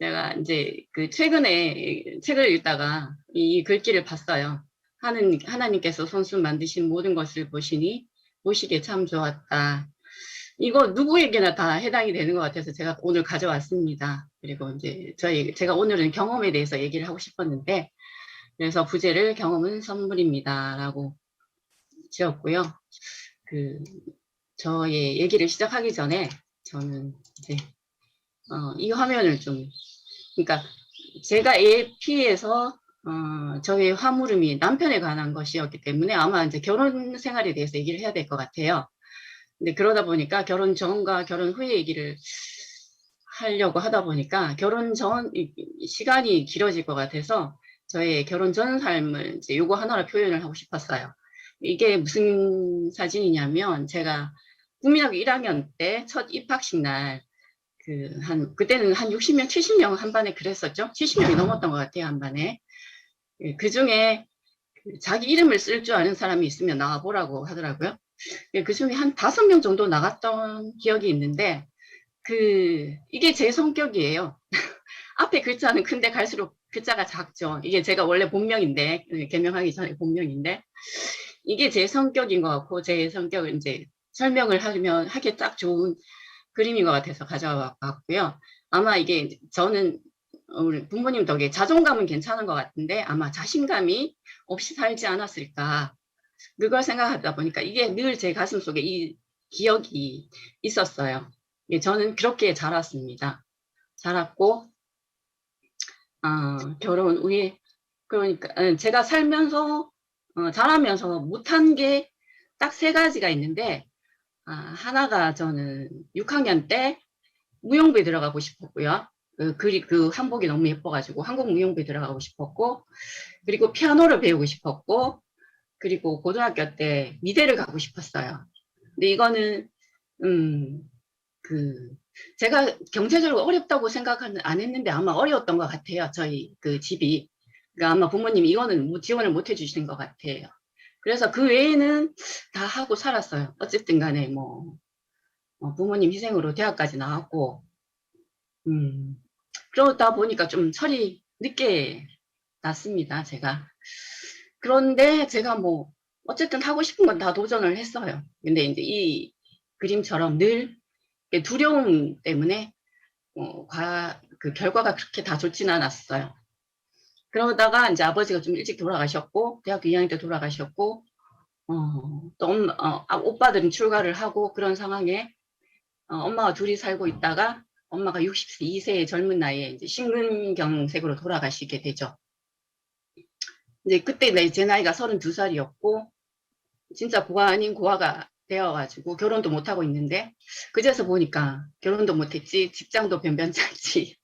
내가 이제 그 최근에 책을 읽다가 이 글귀를 봤어요. 하나님께서 손수 만드신 모든 것을 보시니 보시기에 참 좋았다. 이거 누구에게나 다 해당이 되는 것 같아서 제가 오늘 가져왔습니다. 그리고 이제 제가 오늘은 경험에 대해서 얘기를 하고 싶었는데, 그래서 부제를 경험은 선물입니다라고 지었고요. 저의 얘기를 시작하기 전에 저는 이제 이 화면을 좀, 그러니까 제가 AFP에서 저의 화물음이 남편에 관한 것이었기 때문에 아마 이제 결혼 생활에 대해서 얘기를 해야 될 것 같아요. 근데 그러다 보니까 결혼 전과 결혼 후의 얘기를 하려고 하다 보니까 결혼 전 시간이 길어질 것 같아서 저의 결혼 전 삶을 이제 요거 하나로 표현을 하고 싶었어요. 이게 무슨 사진이냐면 제가 국민학교 1학년 때 첫 입학식 날 그때는 한 60명, 70명 한 반에 그랬었죠. 70명이 넘었던 것 같아요, 한 반에. 그 중에 자기 이름을 쓸 줄 아는 사람이 있으면 나와보라고 하더라고요. 그 중에 한 5명 정도 나갔던 기억이 있는데, 이게 제 성격이에요. 앞에 글자는 큰데 갈수록 글자가 작죠. 이게 제가 원래 본명인데, 개명하기 전에 본명인데, 이게 제 성격인 것 같고, 제 성격을 이제 설명을 하기 딱 좋은 그림인 것 같아서 가져왔고요. 아마 이게 저는 우리 부모님 덕에 자존감은 괜찮은 것 같은데 아마 자신감이 없이 살지 않았을까. 그걸 생각하다 보니까 이게 늘 제 가슴 속에 이 기억이 있었어요. 저는 그렇게 자랐습니다. 자랐고, 결혼 후에, 그러니까, 제가 살면서, 자라면서 못한 게 딱 3가지가 있는데, 하나가 저는 6학년 때 무용부에 들어가고 싶었고요. 그 한복이 너무 예뻐가지고 한국 무용부에 들어가고 싶었고, 그리고 피아노를 배우고 싶었고, 그리고 고등학교 때 미대를 가고 싶었어요. 근데 이거는 음, 그 제가 경제적으로 어렵다고 생각은 안 했는데 아마 어려웠던 것 같아요. 저희 그 집이. 그러니까 아마 부모님이 이거는 지원을 못 해주시는 것 같아요. 그래서 그 외에는 다 하고 살았어요. 어쨌든 간에 부모님 희생으로 대학까지 나왔고, 그러다 보니까 좀 철이 늦게 났습니다, 제가. 그런데 제가 어쨌든 하고 싶은 건 다 도전을 했어요. 근데 이제 이 그림처럼 늘 두려움 때문에, 그 결과가 그렇게 다 좋지는 않았어요. 그러다가 이제 아버지가 좀 일찍 돌아가셨고, 대학교 2학년 때 돌아가셨고, 또 오빠들은 출가를 하고 그런 상황에, 엄마가 둘이 살고 있다가 엄마가 62세의 젊은 나이에 이제 심근경색으로 돌아가시게 되죠. 이제 그때 제 나이가 32살이었고, 진짜 고아 아닌 고아가 되어가지고 결혼도 못하고 있는데, 그제서 보니까 결혼도 못했지, 직장도 변변찮지,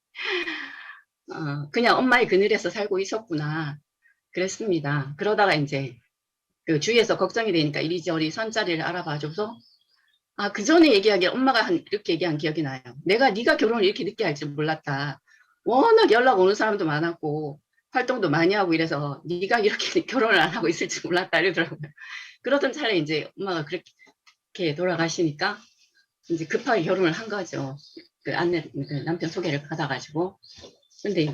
그냥 엄마의 그늘에서 살고 있었구나. 그랬습니다. 그러다가 이제 그 주위에서 걱정이 되니까 이리저리 선자리를 알아봐줘서, 그 전에 얘기하기에 엄마가 이렇게 얘기한 기억이 나요. 네가 결혼을 이렇게 늦게 할지 몰랐다. 워낙 연락 오는 사람도 많았고 활동도 많이 하고 이래서 네가 이렇게 결혼을 안 하고 있을지 몰랐다 이러더라고요. 그러던 차례 이제 엄마가 그렇게 돌아가시니까 이제 급하게 결혼을 한 거죠. 그 남편 소개를 받아가지고. 근데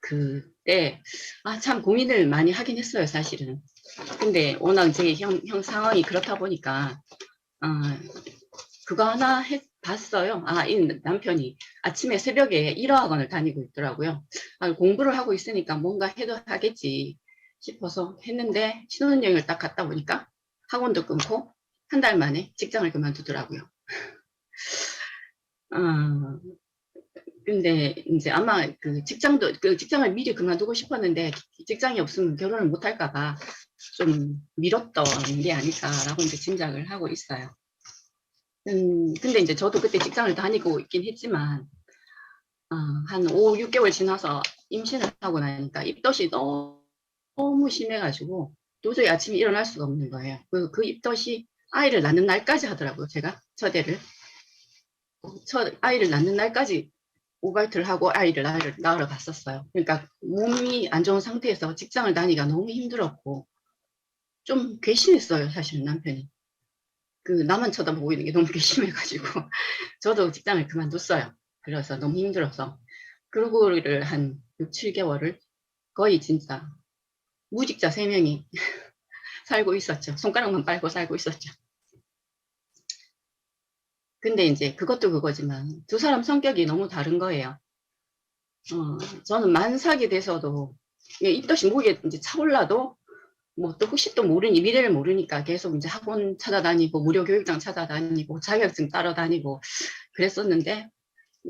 그때 참 고민을 많이 하긴 했어요, 사실은. 근데 워낙 제 형 상황이 그렇다 보니까 그거 하나 봤어요. 이 남편이 아침에 새벽에 일어학원을 다니고 있더라고요. 공부를 하고 있으니까 뭔가 해도 하겠지 싶어서 했는데, 신혼여행을 딱 갔다 보니까 학원도 끊고 한 달 만에 직장을 그만두더라고요. 근데 이제 아마 그 직장을 미리 그만두고 싶었는데 직장이 없으면 결혼을 못 할까봐 좀 미뤘던 게 아닐까라고 이제 짐작을 하고 있어요. 근데 이제 저도 그때 직장을 다니고 있긴 했지만, 한 5, 6개월 지나서 임신을 하고 나니까 입덧이 너무 심해가지고 도저히 아침에 일어날 수가 없는 거예요. 그 입덧이 아이를 낳는 날까지 하더라고요, 제가. 첫애를. 아이를 낳는 날까지 오발트를 하고 아이를 낳으러 갔었어요. 그러니까 몸이 안 좋은 상태에서 직장을 다니기가 너무 힘들었고, 좀 괘씸했어요, 사실은 남편이. 나만 쳐다보고 있는 게 너무 괘씸해가지고 저도 직장을 그만뒀어요. 그래서 너무 힘들어서. 그거를 한 6, 7개월을 거의 진짜 무직자 3명이 살고 있었죠. 손가락만 빨고 살고 있었죠. 근데 이제 그것도 그거지만 두 사람 성격이 너무 다른 거예요. 저는 만삭이 돼서도 입덧이 목에 이제 차올라도 뭐 또 혹시 또 모르니 미래를 모르니까 계속 이제 학원 찾아다니고 무료 교육장 찾아다니고 자격증 따러 다니고 그랬었는데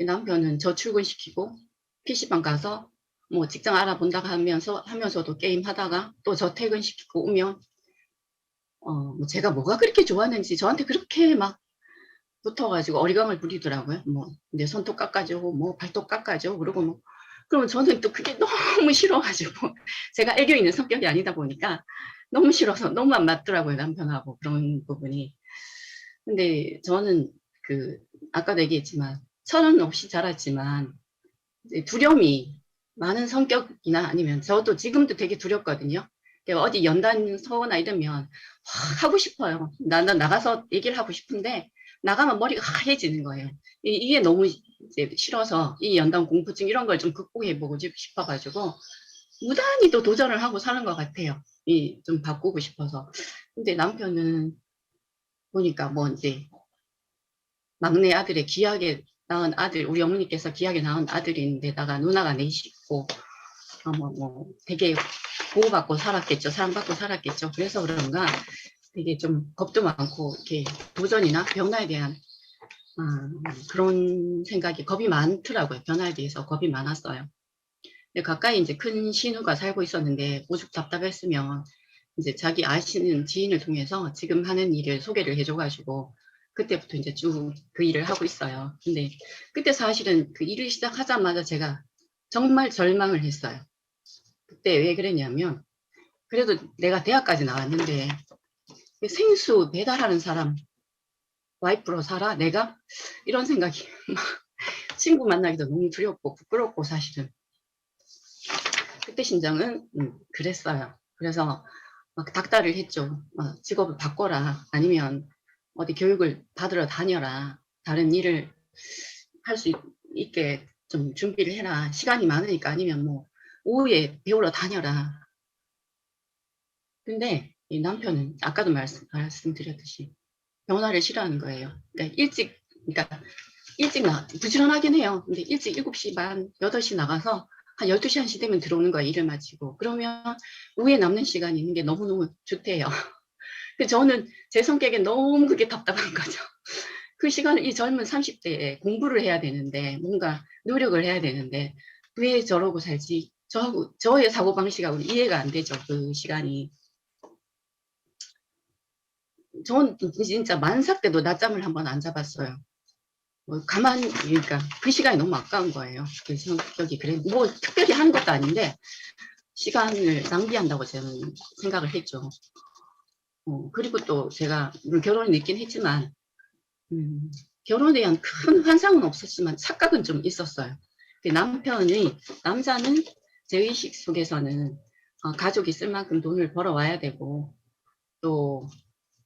남편은 저 출근시키고 PC방 가서 뭐 직장 알아본다 하면서도 게임 하다가 또 저 퇴근시키고 오면 뭐 제가 뭐가 그렇게 좋았는지 저한테 그렇게 막 붙어가지고 어리광을 부리더라고요. 뭐 이제 손톱 깎아주고 뭐 발톱 깎아줘 그러고 뭐 그러면 저는 또 그게 너무 싫어가지고 제가 애교 있는 성격이 아니다 보니까 너무 싫어서 너무 안 맞더라고요, 남편하고 그런 부분이. 근데 저는 그 아까도 얘기했지만 철은 없이 자랐지만 두려움이 많은 성격이나 아니면 저도 지금도 되게 두렵거든요. 어디 연단 서거나 이러면 하고 싶어요. 나는 나가서 얘기를 하고 싶은데 나가면 머리가 하얘지는 거예요. 이게 너무 이제 싫어서 이 연단 공포증 이런 걸 좀 극복해보고 싶어가지고 무단히 또 도전을 하고 사는 것 같아요. 좀 바꾸고 싶어서. 근데 남편은 보니까 뭐 이제 막내 아들의 귀하게 낳은 아들, 우리 어머니께서 귀하게 낳은 아들인데다가 누나가 넷이 있고, 뭐 되게 보호받고 살았겠죠. 사랑받고 살았겠죠. 그래서 그런가 되게 좀 겁도 많고, 이렇게 도전이나 변화에 대한 그런 생각이 겁이 많더라고요. 변화에 대해서 겁이 많았어요. 근데 가까이 이제 큰 신우가 살고 있었는데 오죽 답답했으면 이제 자기 아시는 지인을 통해서 지금 하는 일을 소개를 해줘가지고 그때부터 이제 쭉 그 일을 하고 있어요. 근데 그때 사실은 그 일을 시작하자마자 제가 정말 절망을 했어요. 그때 왜 그랬냐면 그래도 내가 대학까지 나왔는데 생수 배달하는 사람 와이프로 살아? 내가? 이런 생각이 막 친구 만나기도 너무 두렵고 부끄럽고 사실은 그때 심정은 그랬어요. 그래서 막 닥달을 했죠. 직업을 바꿔라. 아니면 어디 교육을 받으러 다녀라. 다른 일을 할 수 있게 좀 준비를 해라. 시간이 많으니까 아니면 뭐 오후에 배우러 다녀라. 근데 이 남편은 아까도 말씀드렸듯이 변화를 싫어하는 거예요. 그러니까 일찍 부지런하긴 해요. 근데 일찍 7시 반, 8시 나가서 한 12시, 1시 되면 들어오는 거야, 일을 마치고. 그러면 후에 남는 시간이 있는 게 너무너무 좋대요. 저는 제 성격에 너무 그게 답답한 거죠. 그 시간을 이 젊은 30대에 공부를 해야 되는데, 뭔가 노력을 해야 되는데, 왜 저러고 살지? 저의 사고방식하고는 이해가 안 되죠, 그 시간이. 전 진짜 만삭 때도 낮잠을 한번 안 잡았어요. 그러니까 그 시간이 너무 아까운 거예요. 그 성격이 그래. 뭐 특별히 하는 것도 아닌데 시간을 낭비한다고 저는 생각을 했죠. 그리고 또 제가 결혼을 늦긴 했지만 결혼에 대한 큰 환상은 없었지만 착각은 좀 있었어요. 남자는 제 의식 속에서는 가족이 쓸 만큼 돈을 벌어와야 되고 또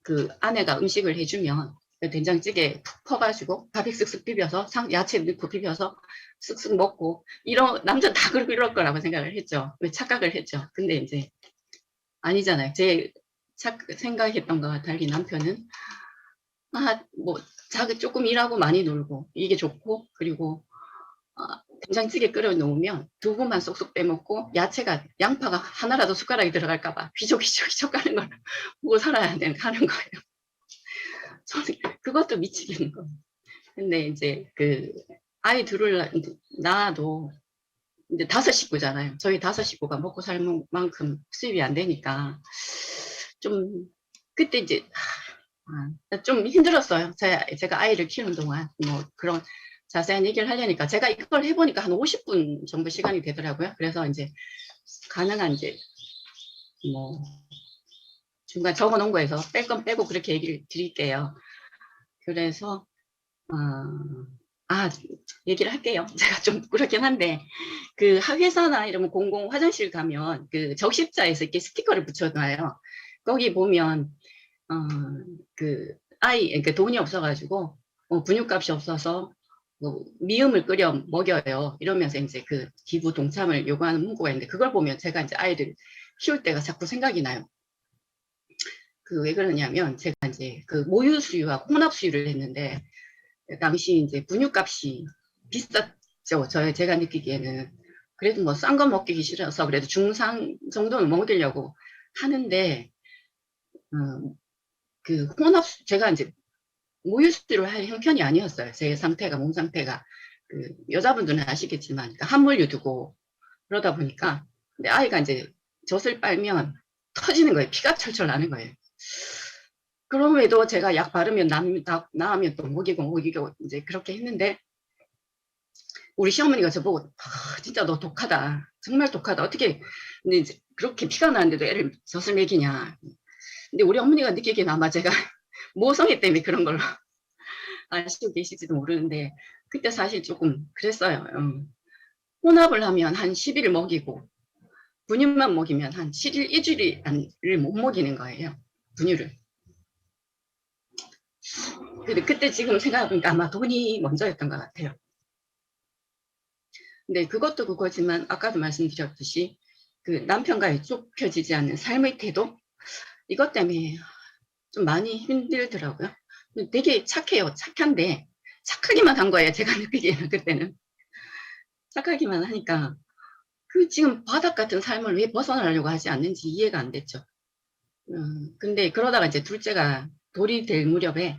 그 아내가 음식을 해주면 된장찌개 푹 퍼가지고 밥에 쓱쓱 비벼서 야채 넣고 비벼서 쓱쓱 먹고 이런 남자 다 그러고 이럴 거라고 생각을 했죠. 왜 착각을 했죠. 근데 이제 아니잖아요. 제 생각했던 거와 달리 남편은 뭐 자기 조금 일하고 많이 놀고 이게 좋고 그리고 된장찌개 끓여 놓으면 두부만 쏙쏙 빼먹고 양파가 하나라도 숟가락에 들어갈까봐 휘적휘적 하는 걸 보고 살아야 하는 거예요. 저는 그것도 미치겠는 거예요. 근데 이제 그 아이 둘을 낳아도 이제 5식구잖아요. 저희 5식구가 먹고 살 만큼 수입이 안 되니까 좀 그때 이제 좀 힘들었어요. 제가 아이를 키우는 동안 뭐 그런 자세한 얘기를 하려니까 제가 이걸 해보니까 한 50분 정도 시간이 되더라고요. 그래서 이제 가능한 이제 뭐 중간 적어놓은 거에서 뺄 건 빼고 그렇게 얘기를 드릴게요. 그래서 얘기를 할게요. 제가 좀 그렇긴 한데, 그 회사나 이러면 공공 화장실 가면 그 적십자에서 이렇게 스티커를 붙여놔요. 거기 보면, 그 돈이 없어가지고, 분유값이 없어서, 뭐 미음을 끓여 먹여요. 이러면서 이제 그 기부 동참을 요구하는 문구가 있는데 그걸 보면 제가 이제 아이를 키울 때가 자꾸 생각이 나요. 그 왜 그러냐면 제가 이제 그 모유 수유와 혼합 수유를 했는데 당시 이제 분유값이 비쌌죠. 제가 느끼기에는 그래도 뭐 싼 거 먹기 싫어서 그래도 중상 정도는 먹이려고 하는데 그 혼합 제가 이제 모유 수유를 할 형편이 아니었어요. 제 상태가 몸 상태가 그 여자분들은 아시겠지만 그러니까 한물유 두고 그러다 보니까 근데 아이가 이제 젖을 빨면 터지는 거예요. 피가 철철 나는 거예요. 그럼에도 제가 약 바르면 나으면 또 먹이고 이제 그렇게 했는데 우리 시어머니가 저보고 아, 진짜 너 독하다. 정말 독하다. 어떻게 근데 이제 그렇게 피가 나는데도 애를 젖을 먹이냐. 근데 우리 어머니가 느끼기엔 아마 제가 모성애 때문에 그런 걸로 아시고 계실지도 모르는데 그때 사실 조금 그랬어요. 혼합을 하면 한 10일 먹이고 분유만 먹이면 한 7일, 2주일을 못 먹이는 거예요. 분유를. 근데 그때 지금 생각해보니까 아마 돈이 먼저였던 것 같아요. 근데 그것도 그거지만 아까도 말씀드렸듯이 그 남편과의 좁혀지지 않는 삶의 태도 이것 때문에 좀 많이 힘들더라고요. 되게 착해요. 착한데 착하기만 한 거예요. 제가 느끼기에는 그때는. 착하기만 하니까 그 지금 바닥 같은 삶을 왜 벗어나려고 하지 않는지 이해가 안 됐죠. 근데 그러다가 이제 둘째가 돌이 될 무렵에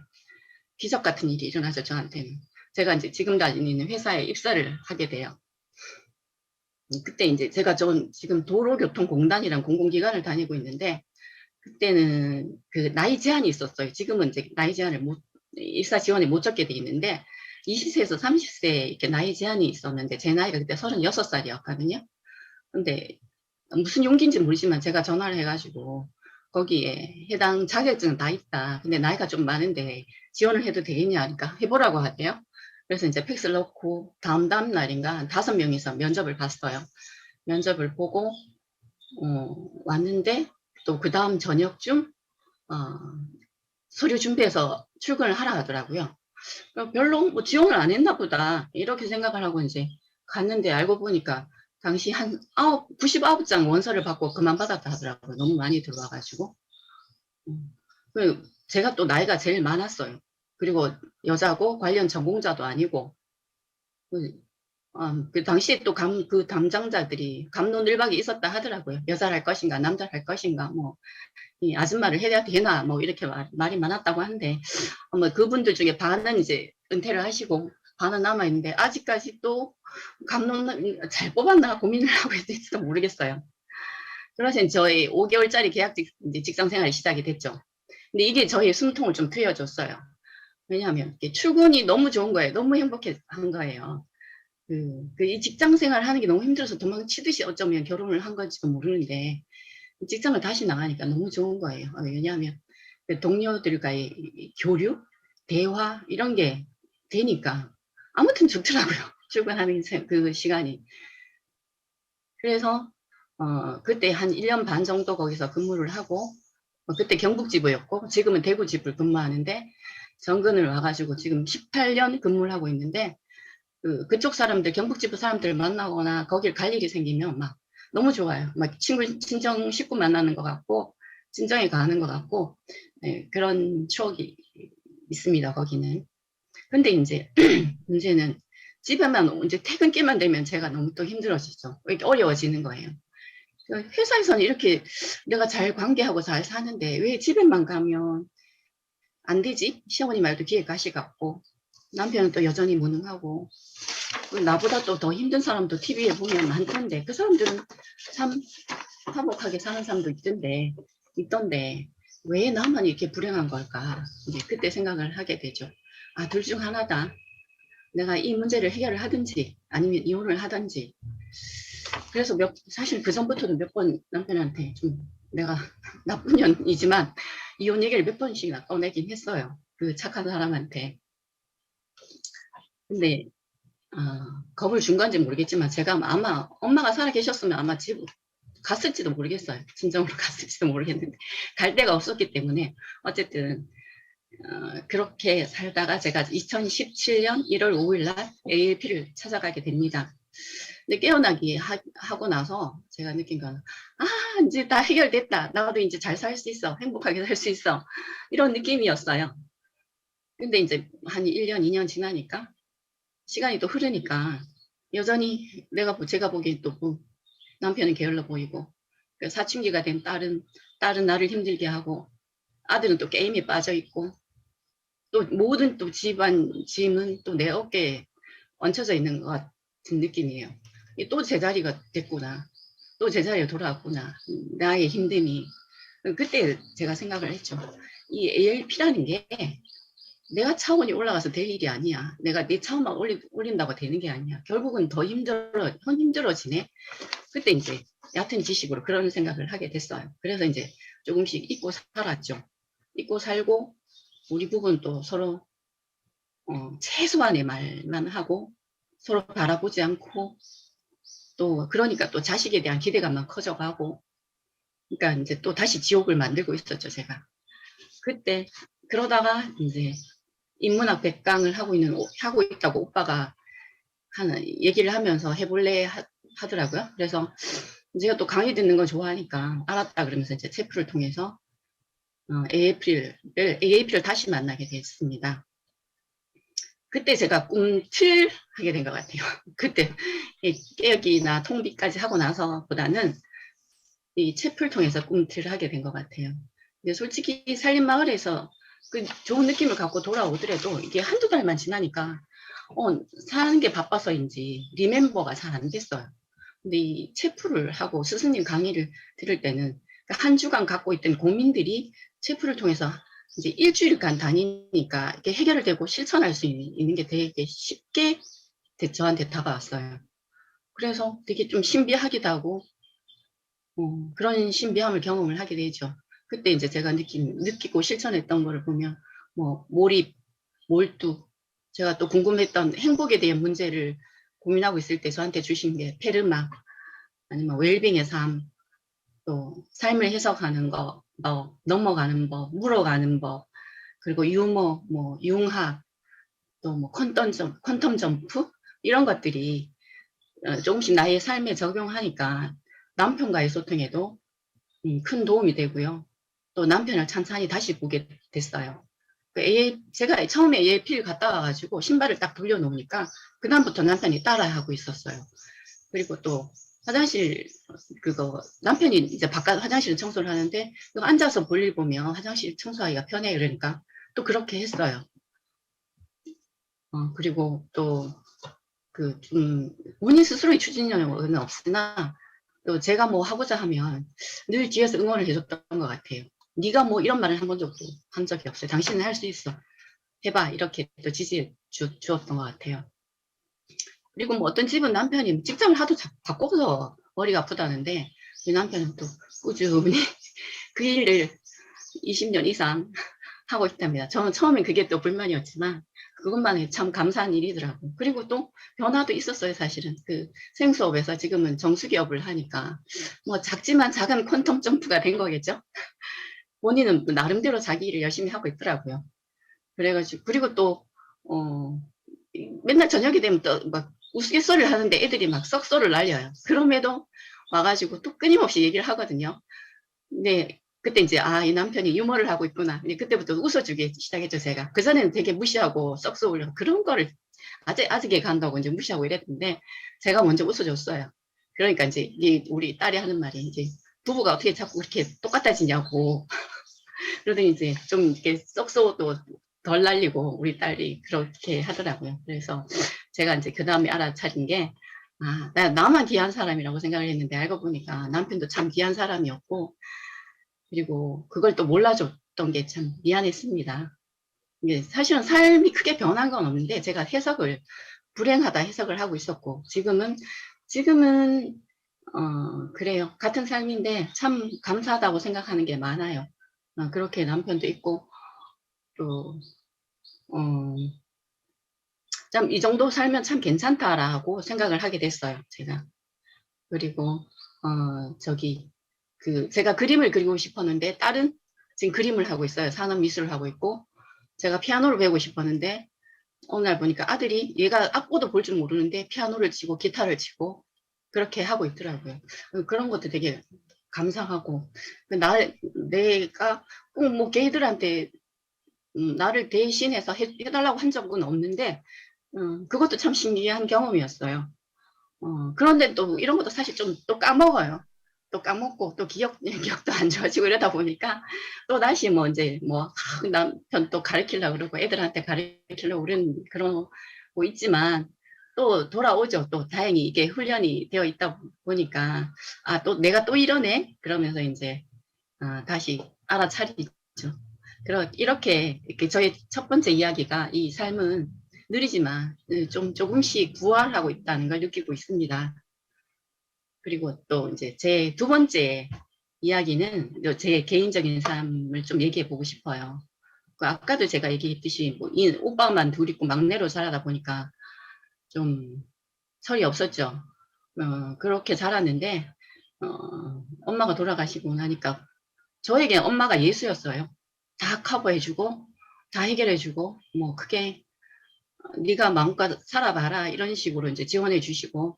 기적 같은 일이 일어나죠. 저한테는. 제가 이제 지금 다니는 회사에 입사를 하게 돼요. 그때 이제 제가 지금 도로교통공단이라는 공공기관을 다니고 있는데 그때는 그 나이 제한이 있었어요. 지금은 이제 나이 제한을 입사 지원에 못 적게 돼 있는데 20세에서 30세 이렇게 나이 제한이 있었는데 제 나이가 그때 36살이었거든요. 근데 무슨 용기인지 모르지만 제가 전화를 해가지고 거기에 해당 자격증은 다 있다. 근데 나이가 좀 많은데 지원을 해도 되겠냐 하니까 해보라고 하대요. 그래서 이제 팩스를 넣고 다음 날인가 한 5명이서 면접을 봤어요. 면접을 보고 왔는데 또 그 다음 저녁쯤 서류 준비해서 출근을 하라 하더라고요. 별로 뭐 지원을 안 했나 보다 이렇게 생각을 하고 이제 갔는데 알고 보니까 당시 한 99장 원서를 받고 그만 받았다 하더라고요. 너무 많이 들어와가지고. 제가 또 나이가 제일 많았어요. 그리고 여자고 관련 전공자도 아니고 그 당시에 또 그 담당자들이 갑론을박이 있었다 하더라고요. 여자를 할 것인가 남자를 할 것인가 뭐 이 아줌마를 해야 되나 뭐 이렇게 말이 많았다고 하는데 뭐 그분들 중에 반은 이제 은퇴를 하시고 반은 남아있는데 아직까지 또 감론 잘 뽑았나 고민을 하고 있을지도 모르겠어요. 그러신 저희 5개월짜리 계약직 직장 생활이 시작이 됐죠. 근데 이게 저희 숨통을 좀 트여줬어요. 왜냐하면 출근이 너무 좋은 거예요. 너무 행복한 거예요. 이 직장 생활 하는 게 너무 힘들어서 도망치듯이 어쩌면 결혼을 한 건지도 모르는데 직장을 다시 나가니까 너무 좋은 거예요. 왜냐하면 동료들과의 교류, 대화 이런 게 되니까 아무튼 좋더라고요. 출근하는 그 시간이. 그래서 그때 한 1년 반 정도 거기서 근무를 하고 그때 경북지부였고 지금은 대구지부를 근무하는데 정근을 와가지고 지금 18년 근무를 하고 있는데 그쪽 사람들 경북지부 사람들 만나거나 거길 갈 일이 생기면 막 너무 좋아요. 막 친정 식구 만나는 것 같고 친정에 가는 것 같고 네, 그런 추억이 있습니다. 거기는. 근데 이제 문제는 집에만 이제 퇴근길만 되면 제가 너무 또 힘들어지죠. 이렇게 어려워지는 거예요. 회사에서는 이렇게 내가 잘 관계하고 잘 사는데 왜 집에만 가면 안 되지? 시어머니 말도 귀에 가시 같고 남편은 또 여전히 무능하고 나보다 또 더 힘든 사람도 TV에 보면 많던데 그 사람들은 참 화목하게 사는 사람도 있던데 왜 나만 이렇게 불행한 걸까? 이제 그때 생각을 하게 되죠. 둘 중 하나다. 내가 이 문제를 해결을 하든지 아니면 이혼을 하든지. 그래서 사실 그 전부터도 몇 번 남편한테 좀 내가 나쁜 년이지만 이혼 얘기를 몇 번씩이나 꺼내긴 했어요. 그 착한 사람한테. 근데 겁을 준 건지 모르겠지만 제가 아마 엄마가 살아 계셨으면 아마 집 갔을지도 모르겠어요. 진정으로 갔을지도 모르겠는데 갈 데가 없었기 때문에 어쨌든 그렇게 살다가 제가 2017년 1월 5일 날 AAP를 찾아가게 됩니다. 근데 깨어나기 하고 나서 제가 느낀 건, 이제 다 해결됐다. 나도 이제 잘 살 수 있어. 행복하게 살 수 있어. 이런 느낌이었어요. 근데 이제 한 1년, 2년 지나니까, 시간이 또 흐르니까, 여전히 제가 보기엔 또 남편은 게을러 보이고, 사춘기가 된 딸은 나를 힘들게 하고, 아들은 또 게임에 빠져 있고, 또 모든 또 집안 짐은 또 내 어깨에 얹혀져 있는 것 같은 느낌이에요. 또 제자리가 됐구나. 또 제자리에 돌아왔구나. 나의 힘듦이. 그때 제가 생각을 했죠. 이 ALP라는 게 내가 차원이 올라가서 될 일이 아니야. 내가 내 차원만 올린다고 되는 게 아니야. 결국은 더 힘들어지네. 그때 이제 얕은 지식으로 그런 생각을 하게 됐어요. 그래서 이제 조금씩 잊고 살았죠. 잊고 살고 우리 부부는 또 서로 최소한의 말만 하고 서로 바라보지 않고 또 그러니까 또 자식에 대한 기대감만 커져가고 그러니까 이제 또 다시 지옥을 만들고 있었죠 제가. 그때 그러다가 이제 인문학 백강을 하고 있다고 오빠가 얘기를 하면서 해볼래 하더라고요. 그래서 제가 또 강의 듣는 걸 좋아하니까 알았다 그러면서 이제 체프를 통해서 AAP를 다시 만나게 됐습니다. 그때 제가 꿈틀 하게 된 것 같아요. 그때 깨역이나 통비까지 하고 나서보다는 이 체프를 통해서 꿈틀을 하게 된 것 같아요. 근데 솔직히 산림마을에서 그 좋은 느낌을 갖고 돌아오더라도 이게 한두 달만 지나니까 사는 게 바빠서인지 리멤버가 잘 안 됐어요. 근데 이 체프를 하고 스승님 강의를 들을 때는 한 주간 갖고 있던 고민들이 체프를 통해서 이제 일주일간 다니니까 이게 해결되고 실천할 수 있는 게 되게 쉽게 저한테 다가왔어요. 그래서 되게 좀 신비하기도 하고 그런 신비함을 경험을 하게 되죠. 그때 이제 제가 느끼고 실천했던 거를 보면 뭐 몰입, 몰두, 제가 또 궁금했던 행복에 대한 문제를 고민하고 있을 때 저한테 주신 게 페르마, 아니면 웰빙의 삶, 또 삶을 해석하는 거, 넘어가는 법, 물어가는 법, 그리고 유머, 뭐 융합, 또 뭐 퀀텀 점프 이런 것들이 조금씩 나의 삶에 적용하니까 남편과의 소통에도 큰 도움이 되고요. 또 남편을 찬찬히 다시 보게 됐어요. 제가 처음에 AAP를 갔다 와가지고 신발을 딱 돌려놓으니까 그다음부터 남편이 따라하고 있었어요. 그리고 또 화장실 남편이 이제 바깥 화장실 청소를 하는데 앉아서 볼일 보면 화장실 청소하기가 편해 그러니까 또 그렇게 했어요. 그리고 또 본인 스스로의 추진력은 없으나 또 제가 뭐 하고자 하면 늘 뒤에서 응원을 해줬던 것 같아요. 네가 뭐 이런 말을 한 적이 없어요. 당신은 할 수 있어. 해봐. 이렇게 또 지지해 주었던 것 같아요. 그리고 뭐 어떤 집은 남편이 직장을 하도 바꿔서 머리가 아프다는데 우리 남편은 또 꾸준히 그 일을 20년 이상 하고 있답니다. 저는 처음엔 그게 또 불만이었지만 그것만이 참 감사한 일이더라고요. 그리고 또 변화도 있었어요, 사실은. 그 생수업에서 지금은 정수기업을 하니까 뭐 작지만 작은 퀀텀 점프가 된 거겠죠. 본인은 나름대로 자기 일을 열심히 하고 있더라고요. 그래가지고 그리고 또 맨날 저녁이 되면 또 막 우스갯소리를 하는데 애들이 막 썩소를 날려요. 그럼에도 와가지고 또 끊임없이 얘기를 하거든요. 근데 그때 이제 이 남편이 유머를 하고 있구나. 그때부터 웃어주기 시작했죠 제가. 그 전에는 되게 무시하고 썩소 올려 그런 거를 아직에 간다고 이제 무시하고 이랬는데 제가 먼저 웃어줬어요. 그러니까 이제 우리 딸이 하는 말이 이제 부부가 어떻게 자꾸 그렇게 똑같아지냐고. 그러더니 이제 좀 이렇게 썩소도 덜 날리고 우리 딸이 그렇게 하더라고요. 그래서 제가 이제 그 다음에 알아차린 게 나만 귀한 사람이라고 생각을 했는데 알고 보니까 남편도 참 귀한 사람이었고 그리고 그걸 또 몰라줬던 게 참 미안했습니다. 이게 사실은 삶이 크게 변한 건 없는데 제가 불행하다 해석을 하고 있었고 지금은 그래요. 같은 삶인데 참 감사하다고 생각하는 게 많아요. 그렇게 남편도 있고 또 참 이 정도 살면 참 괜찮다라고 생각을 하게 됐어요. 제가. 그리고 제가 그림을 그리고 싶었는데 딸은 지금 그림을 하고 있어요. 산업미술을 하고 있고 제가 피아노를 배우고 싶었는데 어느 날 보니까 아들이 얘가 악보도 볼 줄 모르는데 피아노를 치고 기타를 치고 그렇게 하고 있더라고요. 그런 것도 되게 감사하고 내가 꼭 뭐 걔들한테 나를 대신해서 해달라고 한 적은 없는데 그것도 참 신기한 경험이었어요. 그런데 또 이런 것도 사실 좀 또 까먹어요. 또 까먹고 또 기억도 안 좋아지고 이러다 보니까 또 다시 뭐 이제 뭐 남편 또 가르치려고 그러고 애들한테 가르치려고 그런 거 있지만 또 돌아오죠. 또 다행히 이게 훈련이 되어 있다 보니까 아, 또 내가 또 이러네? 그러면서 이제 다시 알아차리죠. 이렇게 저의 첫 번째 이야기가 이 삶은 느리지만 좀 조금씩 부활하고 있다는 걸 느끼고 있습니다. 그리고 또 이제 제 두 번째 이야기는 제 개인적인 삶을 좀 얘기해 보고 싶어요. 아까도 제가 얘기했듯이 뭐 오빠만 둘 있고 막내로 자라다 보니까 좀 철이 없었죠. 그렇게 자랐는데 엄마가 돌아가시고 나니까 저에게 엄마가 예수였어요. 다 커버해주고 다 해결해주고 뭐 크게 네가 마음껏 살아봐라 이런 식으로 이제 지원해 주시고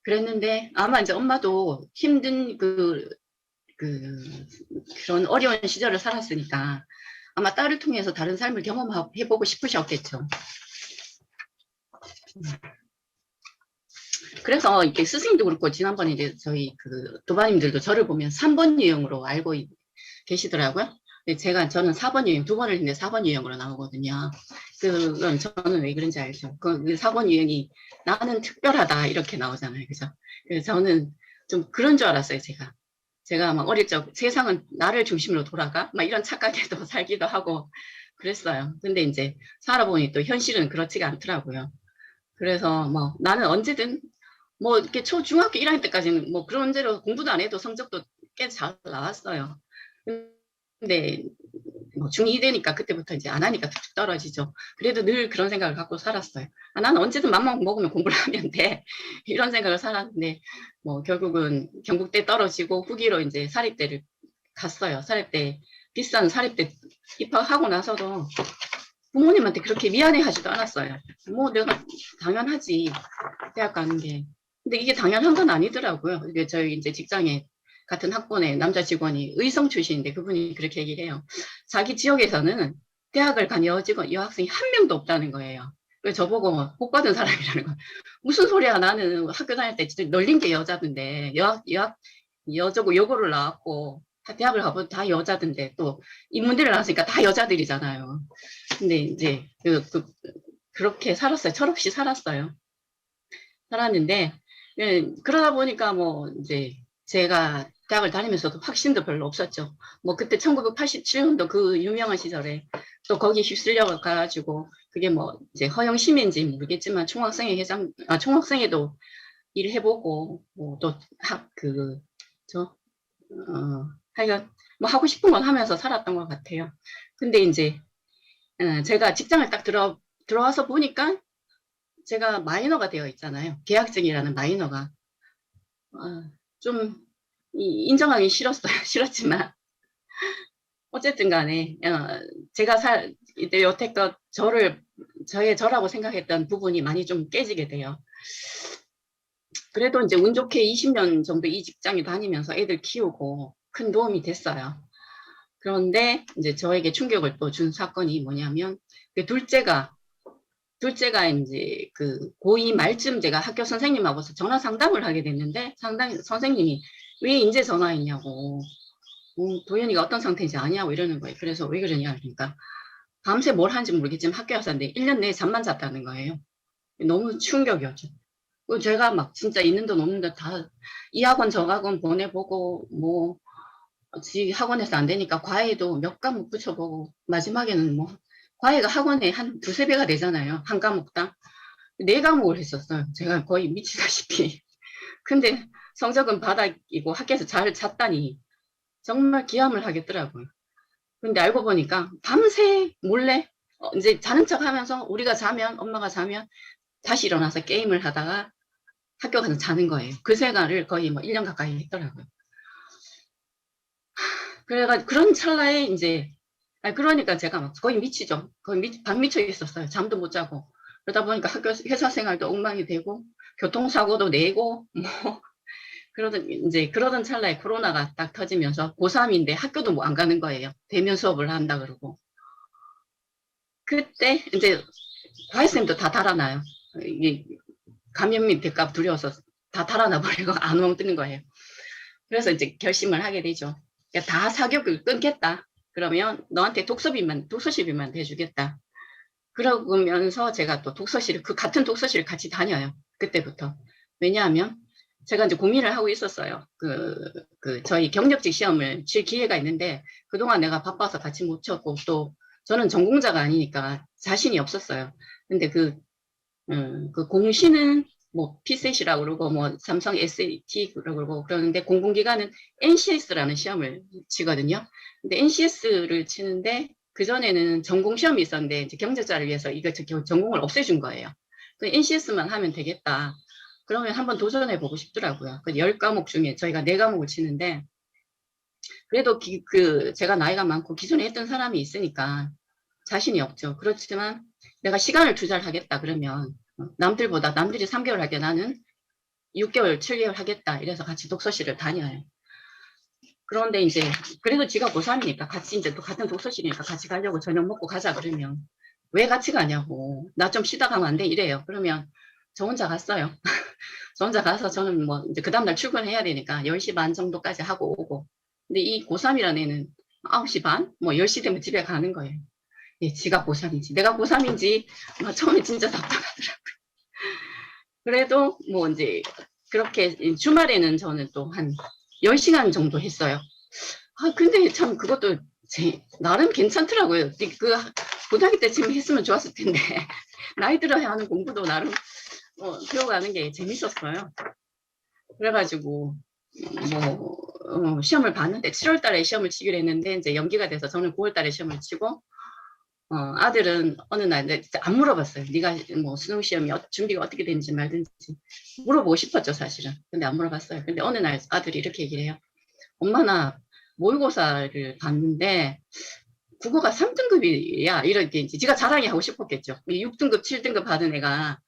그랬는데 아마 이제 엄마도 힘든 그런 어려운 시절을 살았으니까 아마 딸을 통해서 다른 삶을 경험해보고 싶으셨겠죠. 그래서 이렇게 스승님도 그렇고 지난번에 이제 저희 도바님들도 저를 보면 3번 유형으로 알고 계시더라고요. 저는 4번 유형, 두 번을 했는데 4번 유형으로 나오거든요. 그건 저는 왜 그런지 알죠. 그 4번 유형이 나는 특별하다 이렇게 나오잖아요. 그죠? 그래서 저는 좀 그런 줄 알았어요, 제가 막 어릴 적 세상은 나를 중심으로 돌아가? 막 이런 착각에도 살기도 하고 그랬어요. 근데 이제 살아보니 또 현실은 그렇지가 않더라고요. 그래서 뭐 나는 언제든 뭐 이렇게 중학교 1학년 때까지는 뭐 그런 대로 공부도 안 해도 성적도 꽤 잘 나왔어요. 근데 뭐 중2 되니까 그때부터 이제 안 하니까 툭툭 떨어지죠. 그래도 늘 그런 생각을 갖고 살았어요. 나는 언제든 맘만 먹으면 공부를 하면 돼. 이런 생각을 살았는데 뭐 결국은 경북대 떨어지고 후기로 이제 사립대를 갔어요. 사립대 비싼 사립대 입학하고 나서도 부모님한테 그렇게 미안해 하지도 않았어요. 뭐 내가 당연하지 대학 가는 게. 근데 이게 당연한 건 아니더라고요. 이게 저희 이제 직장에 같은 학번에 남자 직원이 의성 출신인데 그분이 그렇게 얘기를 해요. 자기 지역에서는 대학을 간 여학생이 한 명도 없다는 거예요. 그래서 저보고 복 받은 사람이라는 거. 무슨 소리야 나는 학교 다닐 때 진짜 널린 게 여자던데 여자고 여고를 나왔고 대학을 가보면 다 여자던데 또 인문대를 나왔으니까 다 여자들이잖아요. 근데 이제 그렇게 살았어요. 철없이 살았어요. 살았는데 그러다 보니까 뭐 이제 제가 대학을 다니면서도 확신도 별로 없었죠. 뭐 그때 1987년도 그 유명한 시절에 또 거기 휩쓸려 가가지고 그게 뭐 이제 허영심인지 모르겠지만 총학생회도 일을 해보고 뭐 또 하여간 뭐 하고 싶은 건 하면서 살았던 것 같아요. 근데 이제 제가 직장을 딱 들어와서 보니까 제가 마이너가 되어 있잖아요. 계약직이라는 마이너가. 좀 인정하기 싫었어요. 싫었지만 어쨌든 간에 제가 이때 여태껏 저라고 생각했던 부분이 많이 좀 깨지게 돼요. 그래도 이제 운 좋게 20년 정도 이 직장에 다니면서 애들 키우고 큰 도움이 됐어요. 그런데 이제 저에게 충격을 또 준 사건이 뭐냐면 그 둘째가 이제 고2 말쯤 제가 학교 선생님하고 전화 상담을 하게 됐는데 선생님이 왜 이제 전화했냐고 도연이가 어떤 상태인지 아냐고 이러는 거예요. 그래서 왜 그러냐 그러니까 밤새 뭘 하는지 모르겠지만 학교 왔었는데 1년 내에 잠만 잤다는 거예요. 너무 충격이었죠. 제가 막 진짜 있는 돈 없는 데 다 이 학원 저 학원 보내보고 뭐 지 학원에서 안 되니까 과외도 몇 과목 붙여보고 마지막에는 뭐 과외가 학원에 한 두세 배가 되잖아요. 한 과목당. 네 과목을 했었어요. 제가 거의 미치다시피. 근데 성적은 바닥이고 학교에서 잘 잤다니 정말 기함을 하겠더라고요. 근데 알고 보니까 밤새 몰래 이제 자는 척 하면서 우리가 자면 엄마가 자면 다시 일어나서 게임을 하다가 학교 가서 자는 거예요. 그 생활을 거의 뭐 1년 가까이 했더라고요. 그래가 그런 찰나에 이제 아니, 그러니까 제가 막 거의 미치죠. 거의 반 미쳐 있었어요. 잠도 못 자고. 그러다 보니까 회사 생활도 엉망이 되고, 교통사고도 내고, 뭐, 그러던 찰나에 코로나가 딱 터지면서 고3인데 학교도 뭐 안 가는 거예요. 대면 수업을 한다 그러고. 그때 이제 과외쌤도 다 달아나요. 이게 감염이 될까 두려워서 다 달아나 버리고 안 오면 뜨는 거예요. 그래서 이제 결심을 하게 되죠. 그러니까 다 사교육을 끊겠다. 그러면 너한테 독서실비만 대주겠다. 그러면서 제가 또 그 같은 독서실을 같이 다녀요. 그때부터. 왜냐하면 제가 이제 고민을 하고 있었어요. 저희 경력직 시험을 칠 기회가 있는데 그동안 내가 바빠서 같이 못 쳤고 또 저는 전공자가 아니니까 자신이 없었어요. 근데 그 공시는 뭐 PC이라고 그러고 뭐 삼성 SAT라고 그러고 그러는데 공공기관은 NCS라는 시험을 치거든요. 근데 NCS를 치는데 그전에는 전공 시험이 있었는데 이제 경제자를 위해서 이거 전공을 없애준 거예요. 그 NCS만 하면 되겠다. 그러면 한번 도전해 보고 싶더라고요. 그 10과목 중에 저희가 4과목을 치는데 그래도 제가 나이가 많고 기존에 했던 사람이 있으니까 자신이 없죠. 그렇지만 내가 시간을 투자를 하겠다 그러면 남들이 3개월 하게 나는 6개월, 7개월 하겠다. 이래서 같이 독서실을 다녀요. 그런데 이제 그래도 지가 고3이니까 같이 이제 또 같은 독서실이니까 같이 가려고 저녁 먹고 가자 그러면 왜 같이 가냐고. 나 좀 쉬다 가면 안 돼? 이래요. 그러면 저 혼자 갔어요. 저 혼자 가서 저는 뭐 이제 그 다음날 출근해야 되니까 10시 반 정도까지 하고 오고. 근데 이 고3이라는 애는 9시 반? 뭐 10시 되면 집에 가는 거예요. 예, 지가 고3인지 내가 고3인지 처음에 진짜 답답하더라고요. 그래도 뭐 이제 그렇게 주말에는 저는 또 한 10시간 정도 했어요. 근데 참 그것도 나름 괜찮더라고요. 고등학교 때 지금 했으면 좋았을 텐데 나이 들어야 하는 공부도 나름 배워가는 게 재밌었어요. 그래가지고 시험을 봤는데 7월 달에 시험을 치기로 했는데 이제 연기가 돼서 저는 9월 달에 시험을 치고 아들은 어느 날 안 물어봤어요. 네가 뭐 수능 시험이 준비가 어떻게 되는지 말든지 물어보고 싶었죠 사실은. 근데 안 물어봤어요. 근데 어느 날 아들이 이렇게 얘기를 해요. 엄마 나 모의고사를 봤는데 국어가 3등급이야. 이렇게 이제 지가 자랑이 하고 싶었겠죠. 6등급, 7등급 받은 애가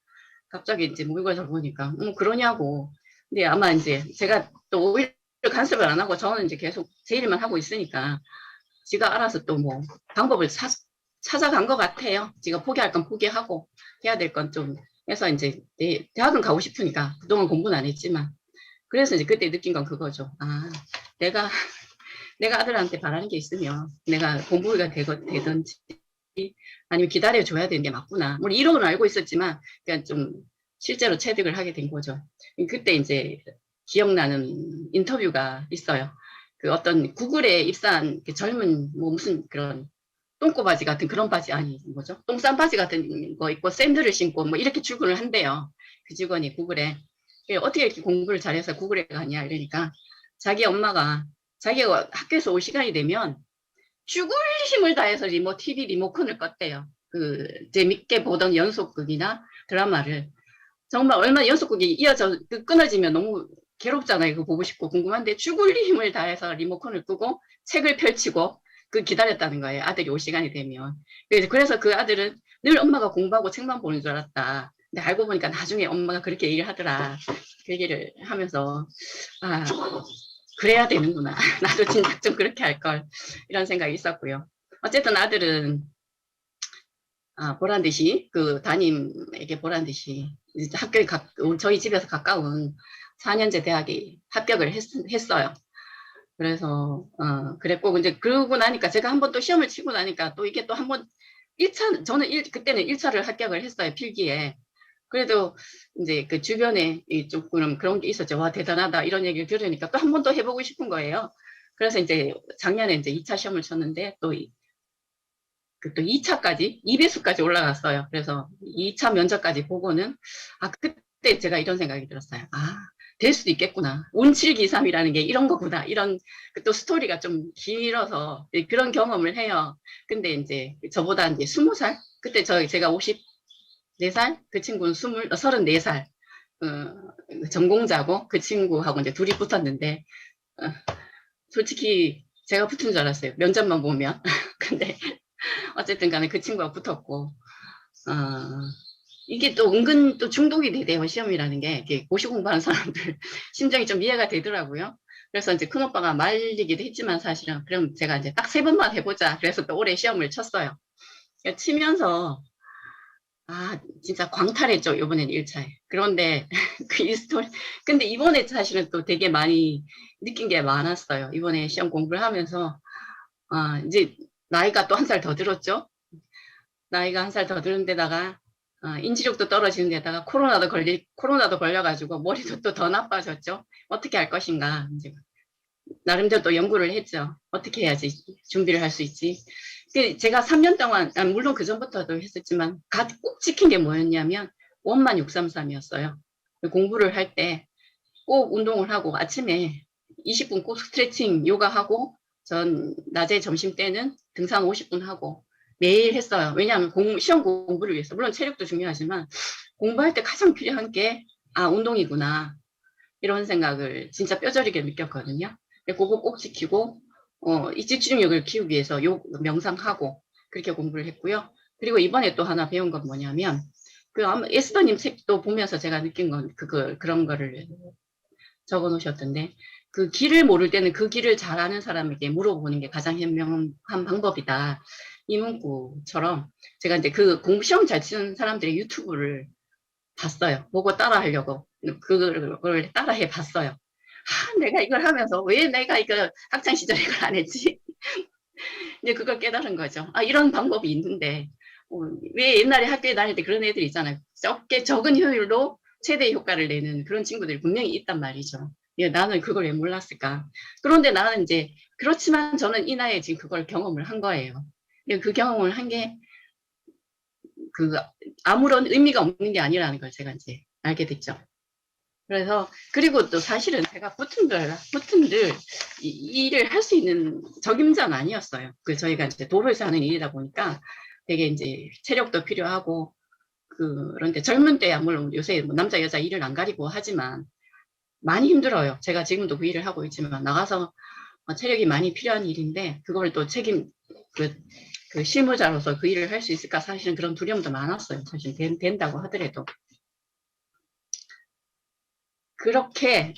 갑자기 이제 모의고사 보니까 그러냐고. 근데 아마 이제 제가 또 오히려 간섭을 안 하고 저는 이제 계속 제 일만 하고 있으니까 지가 알아서 또 뭐 방법을 찾아간 것 같아요. 지가 포기할 건 포기하고 해야 될 건 좀 해서 이제 대학은 가고 싶으니까 그동안 공부는 안 했지만 그래서 이제 그때 느낀 건 그거죠. 내가 내가 아들한테 바라는 게 있으면 내가 공부가 되든지 아니면 기다려줘야 되는 게 맞구나. 물론 이론은 알고 있었지만 그냥 좀 실제로 체득을 하게 된 거죠. 그때 이제 기억나는 인터뷰가 있어요. 그 어떤 구글에 입사한 젊은 뭐 무슨 그런 똥꼬바지 같은 그런 바지 아니 뭐죠? 똥싼 바지 같은 거 입고 샌들을 신고 뭐 이렇게 출근을 한대요. 그 직원이 구글에. 어떻게 이렇게 공부를 잘해서 구글에 가냐 이러니까 자기 엄마가 자기가 학교에서 올 시간이 되면 죽을 힘을 다해서 TV 리모컨을 껐대요. 재밌게 보던 연속극이나 드라마를 정말 얼마나 연속극이 이어져 끊어지면 너무 괴롭잖아요. 그거 보고 싶고 궁금한데 죽을 힘을 다해서 리모컨을 끄고 책을 펼치고 기다렸다는 거예요. 아들이 올 시간이 되면. 그래서 그 아들은 늘 엄마가 공부하고 책만 보는 줄 알았다. 근데 알고 보니까 나중에 엄마가 그렇게 얘기를 하더라. 그 얘기를 하면서 그래야 되는구나. 나도 진짜 좀 그렇게 할 걸. 이런 생각이 있었고요. 어쨌든 아들은 보란 듯이 담임에게 보란 듯이 저희 집에서 가까운 4년제 대학에 합격을 했어요. 그래서 그랬고 이제 그러고 나니까 제가 한 번 또 시험을 치고 나니까 또 이게 또 한 번 1차 저는 그때는 1차를 합격을 했어요. 필기에. 그래도 이제 그 주변에 조금 그런 게 있었죠. 와 대단하다 이런 얘기를 들으니까 또 한 번 더 해보고 싶은 거예요. 그래서 이제 작년에 이제 2차 시험을 쳤는데 또 2차까지 2배수까지 올라갔어요. 그래서 2차 면접까지 보고는 그때 제가 이런 생각이 들었어요. 될 수도 있겠구나. 운칠기삼이라는 게 이런 거구나. 이런 또 스토리가 좀 길어서 그런 경험을 해요. 근데 이제 저보다 이제 20살? 그때 제가 54살? 그 친구는 34살. 전공자고 그 친구하고 이제 둘이 붙었는데 솔직히 제가 붙은 줄 알았어요. 면접만 보면. 근데 어쨌든 간에 그 친구가 붙었고, 이게 또 은근 또 중독이 되대요. 시험이라는 게. 이렇게 고시 공부하는 사람들 심정이 좀 이해가 되더라고요. 그래서 이제 큰오빠가 말리기도 했지만 사실은 그럼 제가 이제 딱 3번만 해보자. 그래서 또 올해 시험을 쳤어요. 치면서 진짜 광탈했죠. 이번엔 1차에. 그런데 그 스토리. 근데 이번에 사실은 또 되게 많이 느낀 게 많았어요. 이번에 시험 공부를 하면서 이제 나이가 또 한 살 더 들었죠. 나이가 한 살 더 들은 데다가 인지력도 떨어지는 데다가 코로나도 걸려가지고 머리도 또 더 나빠졌죠. 어떻게 할 것인가. 이제 나름대로 또 연구를 했죠. 어떻게 해야지 준비를 할 수 있지. 제가 3년 동안, 물론 그 전부터도 했었지만, 꼭 지킨 게 뭐였냐면, 원만 633이었어요. 공부를 할 때 꼭 운동을 하고, 아침에 20분 꼭 스트레칭, 요가하고, 전 낮에 점심 때는 등산 50분 하고, 매일 했어요. 왜냐하면 시험 공부를 위해서. 물론 체력도 중요하지만, 공부할 때 가장 필요한 게, 운동이구나. 이런 생각을 진짜 뼈저리게 느꼈거든요. 그거 꼭 지키고, 이 집중력을 키우기 위해서 명상하고, 그렇게 공부를 했고요. 그리고 이번에 또 하나 배운 건 뭐냐면, 에스더님 책도 보면서 제가 느낀 건, 그런 거를 적어 놓으셨던데, 그 길을 모를 때는 그 길을 잘 아는 사람에게 물어보는 게 가장 현명한 방법이다. 이 문구처럼, 제가 이제 시험 잘 치는 사람들의 유튜브를 봤어요. 보고 따라 하려고. 그걸 따라 해 봤어요. 내가 이걸 하면서 왜 내가 이거 학창 시절에 이걸 안 했지? 이제 그걸 깨달은 거죠. 이런 방법이 있는데, 왜 옛날에 학교에 다닐 때 그런 애들 있잖아요. 적은 효율로 최대 효과를 내는 그런 친구들이 분명히 있단 말이죠. 나는 그걸 왜 몰랐을까? 그런데 나는 이제, 그렇지만 저는 이 나이에 지금 그걸 경험을 한 거예요. 그 경험을 한 게, 아무런 의미가 없는 게 아니라는 걸 제가 이제 알게 됐죠. 그래서, 그리고 또 사실은 제가 붙은들 이 일을 할 수 있는 적임자는 아니었어요. 저희가 이제 도로에서 하는 일이다 보니까 되게 이제 체력도 필요하고, 그런데 젊은 때야 물론 요새 뭐 남자, 여자 일을 안 가리고 하지만 많이 힘들어요. 제가 지금도 그 일을 하고 있지만 나가서 체력이 많이 필요한 일인데, 그걸 또 그 실무자로서 그 일을 할 수 있을까 사실은 그런 두려움도 많았어요. 사실 된다고 하더라도.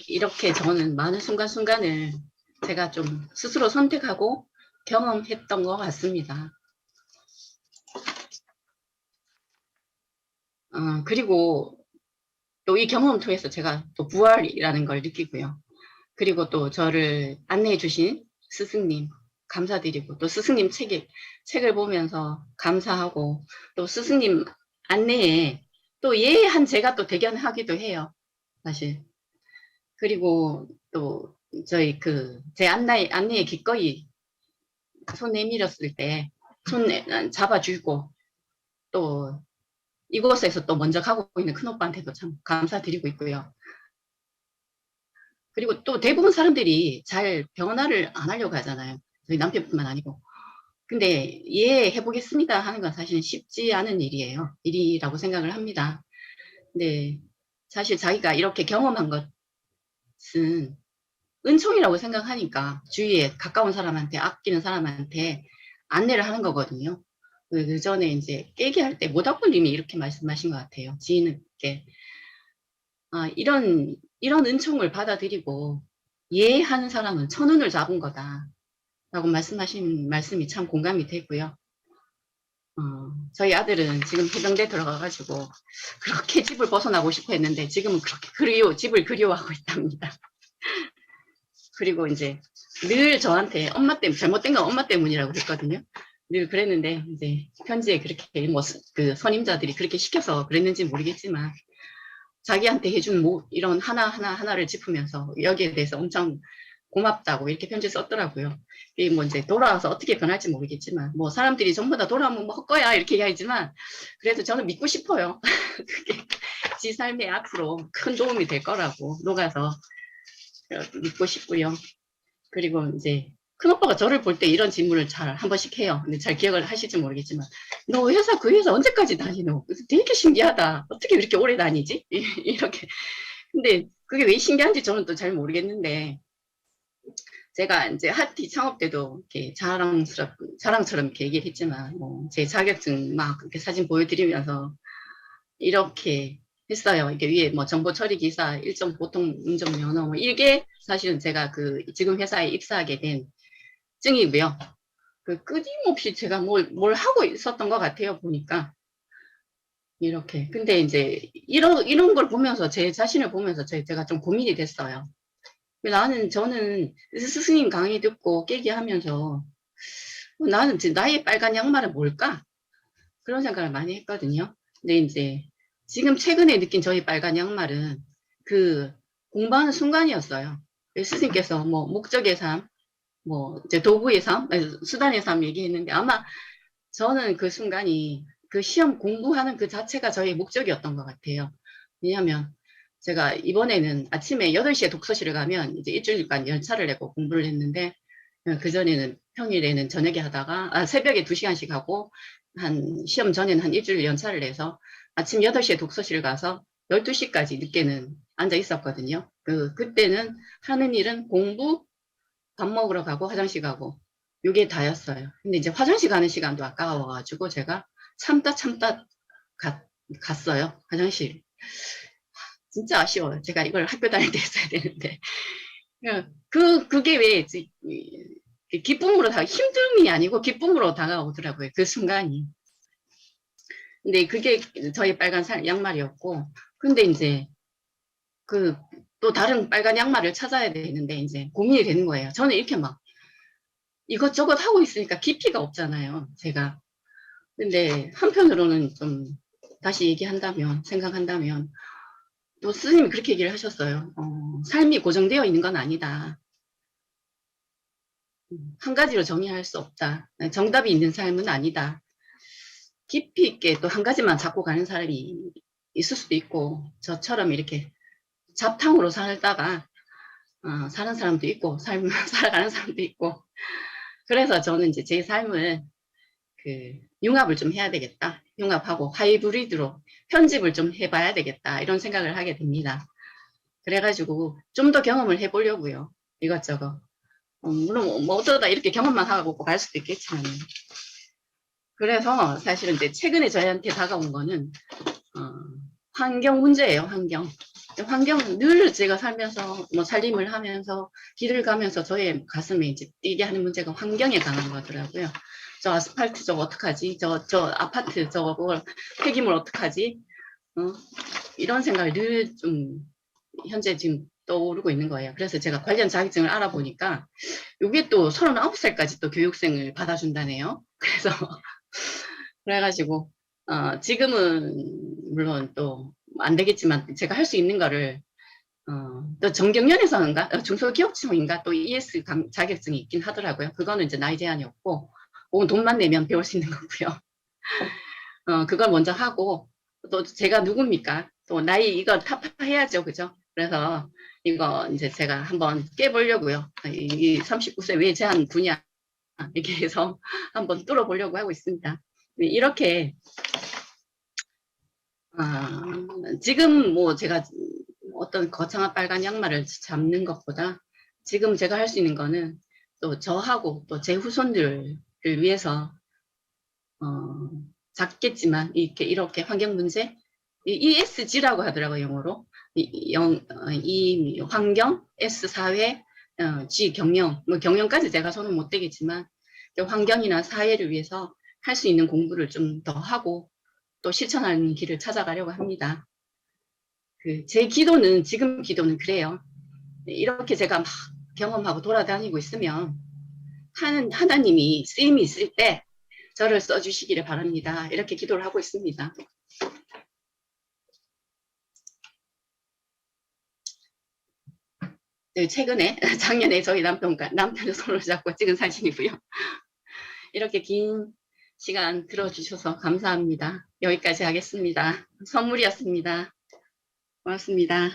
이렇게 저는 많은 순간순간을 제가 좀 스스로 선택하고 경험했던 것 같습니다. 그리고 또 이 경험 통해서 제가 또 부활이라는 걸 느끼고요. 그리고 또 저를 안내해 주신 스승님 감사드리고, 또 스승님 책을 보면서 감사하고, 또 스승님 안내에 또 예한 제가 또 대견하기도 해요. 사실. 그리고 또 제 안내에 기꺼이 손 내밀었을 때 손 잡아주고, 또 이곳에서 또 먼저 가고 있는 큰오빠한테도 참 감사드리고 있고요. 그리고 또 대부분 사람들이 잘 변화를 안 하려고 하잖아요. 저희 남편뿐만 아니고. 근데 이해해보겠습니다 하는 건 사실 쉽지 않은 일이라고 생각을 합니다. 근데 사실 자기가 이렇게 경험한 것은 은총이라고 생각하니까 주위에 가까운 사람한테, 아끼는 사람한테 안내를 하는 거거든요. 그 전에 이제 깨기 할 때 모닥불님이 이렇게 말씀하신 것 같아요. 지인에게. 이런 은총을 받아들이고 예하는 사람은 천운을 잡은 거다. 라고 말씀하신 말씀이 참 공감이 되고요. 저희 아들은 지금 해병대 들어가가지고 그렇게 집을 벗어나고 싶어 했는데 지금은 그렇게 집을 그리워하고 있답니다. 그리고 이제 늘 저한테 엄마 때문에, 잘못된 건 엄마 때문이라고 그랬거든요. 늘 그랬는데 이제 편지에 그렇게 뭐 그 선임자들이 그렇게 시켜서 그랬는지 모르겠지만 자기한테 해준 이런 하나를 짚으면서 여기에 대해서 엄청 고맙다고 이렇게 편지 썼더라고요. 이게 뭐 이제 돌아와서 어떻게 변할지 모르겠지만, 뭐 사람들이 전부 다 돌아오면 뭐 헛거야 이렇게 얘기하지만, 그래도 저는 믿고 싶어요. 그게 지 삶에 앞으로 큰 도움이 될 거라고 녹아서 믿고 싶고요. 그리고 이제 큰오빠가 저를 볼 때 이런 질문을 한 번씩 해요. 근데 잘 기억을 하실지 모르겠지만, 너 그 회사 언제까지 다니노? 되게 신기하다. 어떻게 이렇게 오래 다니지? 이렇게. 근데 그게 왜 신기한지 저는 또 잘 모르겠는데, 제가 이제 하티 창업 때도 이렇게 자랑처럼 이렇게 얘기를 했지만, 뭐, 제 자격증 막 이렇게 사진 보여드리면서 이렇게 했어요. 이게 위에 뭐 정보 처리 기사, 일정 보통 운전 면허, 뭐 이게 사실은 제가 그 지금 회사에 입사하게 된 증이고요. 그 끊임없이 제가 뭘 하고 있었던 것 같아요, 보니까. 이렇게. 근데 이제 이런 걸 보면서 제 자신을 보면서 제가 좀 고민이 됐어요. 저는 스승님 강의 듣고 깨기 하면서 나는 지금 나의 빨간 양말은 뭘까? 그런 생각을 많이 했거든요. 근데 이제 지금 최근에 느낀 저희 빨간 양말은 그 공부하는 순간이었어요. 스승님께서 뭐 목적의 삶, 뭐 이제 도구의 삶, 수단의 삶 얘기했는데 아마 저는 그 순간이 그 시험 공부하는 그 자체가 저의 목적이었던 것 같아요. 왜냐하면 제가 이번에는 아침에 8시에 독서실을 가면 이제 일주일간 연차를 내고 공부를 했는데 그전에는 평일에는 저녁에 하다가 새벽에 2시간씩 하고 한 시험 전에는 한 일주일 연차를 내서 아침 8시에 독서실 가서 12시까지 늦게는 앉아 있었거든요. 그때는 하는 일은 공부, 밥 먹으러 가고 화장실 가고 요게 다였어요. 근데 이제 화장실 가는 시간도 아까워가지고 제가 참다 갔어요. 화장실. 진짜 아쉬워요. 제가 이걸 학교 다닐 때 했어야 되는데. 그게 왜 기쁨으로 힘듦이 아니고 기쁨으로 다가오더라고요. 그 순간이. 근데 그게 저희 빨간 양말이었고, 근데 이제 또 다른 빨간 양말을 찾아야 되는데 이제 고민이 되는 거예요. 저는 이렇게 막 이것저것 하고 있으니까 깊이가 없잖아요. 제가. 근데 한편으로는 좀 다시 생각한다면 또 스님이 그렇게 얘기를 하셨어요. 삶이 고정되어 있는 건 아니다. 한 가지로 정의할 수 없다. 정답이 있는 삶은 아니다. 깊이 있게 또 한 가지만 잡고 가는 사람이 있을 수도 있고 저처럼 이렇게 잡탕으로 살다가 사는 사람도 있고 살아가는 사람도 있고 그래서 저는 이제 제 삶을 융합을 좀 해야 되겠다. 융합하고 하이브리드로 편집을 좀 해봐야 되겠다. 이런 생각을 하게 됩니다. 그래가지고 좀 더 경험을 해보려고요. 이것저것. 물론 뭐 어쩌다 이렇게 경험만 하고 갈 수도 있겠지만. 그래서 사실은 이제 최근에 저희한테 다가온 거는 환경 문제예요. 환경은 늘 제가 살면서 뭐 살림을 하면서 길을 가면서 저의 가슴에 이제 뛰게 하는 문제가 환경에 관한 거더라고요. 저 아스팔트 저거 어떡하지? 저 아파트 저거 폐기물 어떡하지? 이런 생각을 늘 좀 현재 지금 떠오르고 있는 거예요. 그래서 제가 관련 자격증을 알아보니까 이게 또 39살까지 또 교육생을 받아준다네요. 그래서 그래가지고 지금은 물론 또 안 되겠지만 제가 할 수 있는 거를 또 정경련에서인가 중소기업청인가 또 ES 자격증이 있긴 하더라고요. 그거는 이제 나이 제한이 없고 돈만 내면 배울 수 있는 거고요. 그걸 먼저 하고 또 제가 누굽니까? 또 나이 이거 타파해야죠, 그죠? 그래서 이거 이제 제가 한번 깨보려고요. 이 39세 왜 제한 두냐 이렇게 해서 한번 뚫어보려고 하고 있습니다. 이렇게 지금 뭐 제가 어떤 거창한 빨간 양말을 잡는 것보다 지금 제가 할 수 있는 거는 또 저하고 또 제 후손들을 위해서 작겠지만 이렇게 환경 문제 ESG라고 하더라고요. 영어로 이 환경 S 사회 G 경영 뭐 경영까지 제가 손은 못 대겠지만 환경이나 사회를 위해서 할 수 있는 공부를 좀 더 하고 또 실천하는 길을 찾아가려고 합니다. 제 기도는 지금 기도는 그래요. 이렇게 제가 막 경험하고 돌아다니고 있으면 하나님이 쓰임이 있을 때 저를 써주시기를 바랍니다. 이렇게 기도를 하고 있습니다. 최근에 작년에 저희 남편의 손을 잡고 찍은 사진이고요. 이렇게 긴 시간 들어주셔서 감사합니다. 여기까지 하겠습니다. 선물이었습니다. 고맙습니다.